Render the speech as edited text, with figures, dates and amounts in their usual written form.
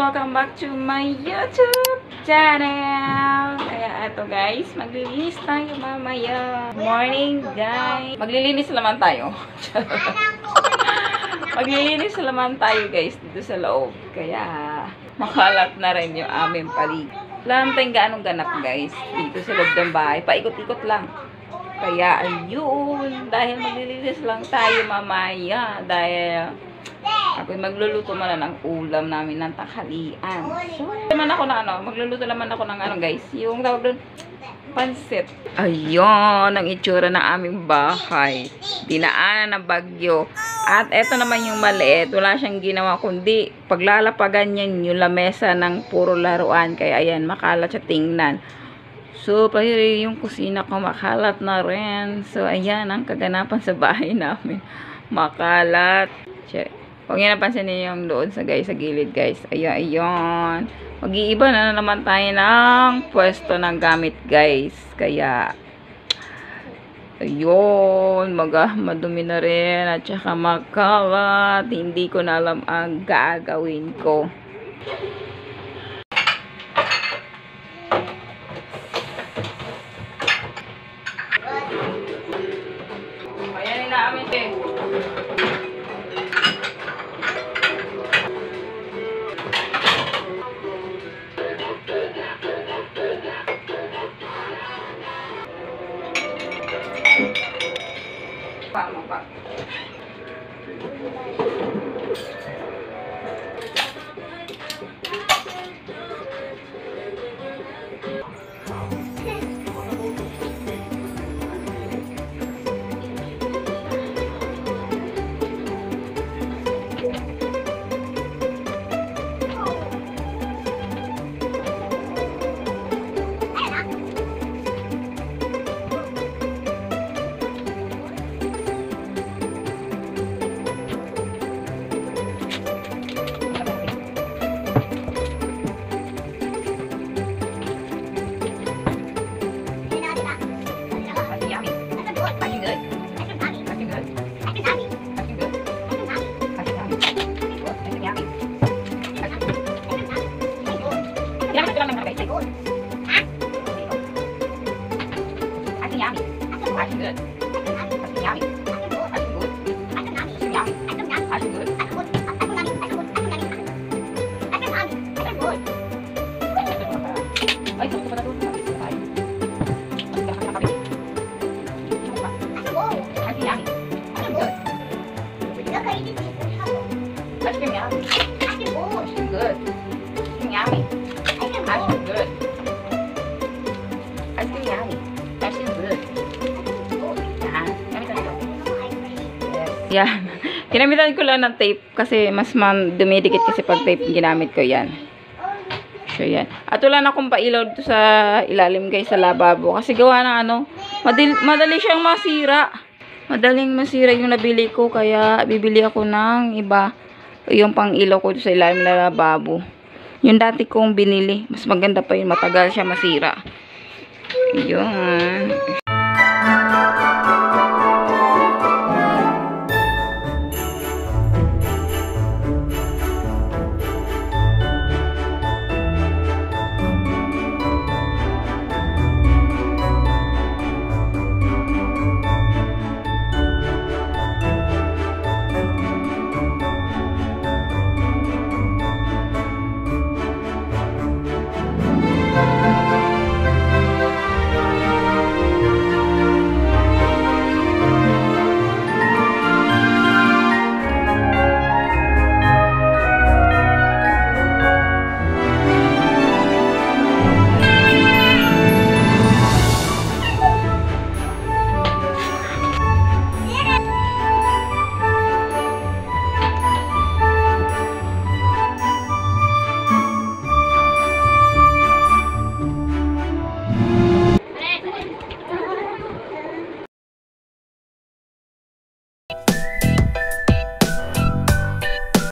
welcome back to my YouTube channel. Kaya ito guys, maglilinis tayo mamaya. Morning guys. Maglilinis naman tayo. Maglilinis naman tayo guys dito sa loob. Kaya makalat na rin yung aming paligid. Wala naman tayong gaanong ganap guys dito sa loob ng bahay. Paikot-ikot lang. Kaya ayun, dahil maglilinis lang tayo mamaya. Dahil ako'y magluluto man ng ulam namin ng tanghalian. So, magluluto naman ako ng guys, yung tawag doon, pansit. Ayun, ang itsura ng aming bahay. Dinaanan ng bagyo. At eto naman yung maliit, wala siyang ginawa kundi paglalapagan yan yung lamesa ng puro laruan. Kaya ayan, makalat siya tingnan. So, pahiri yung kusina ko makalat na rin. So, ayan ang kaganapan sa bahay namin. Makalat. Huwag nyo napansin niyo yung doon sa gilid guys. Ayun. Mag-iiba na naman tayo ng pwesto ng gamit guys. Kaya, ayun. Madumi na rin. At saka makalat. Hindi ko na alam ang gagawin ko. Ayan na namin eh. Pak. Yan. Ginamitan ko lang ng tape kasi mas dumidikit kasi pag tape ginamit ko yan. So yan. At wala na akong pailaw dito sa ilalim guys sa lababo kasi gawa ng madali siyang masira. Madaling masira yung nabili ko kaya bibili ako ng iba. Yung pang ilaw ko sa ilalim ng lababo. Yung dati kong binili, mas maganda pa yun, matagal siya masira. Yun.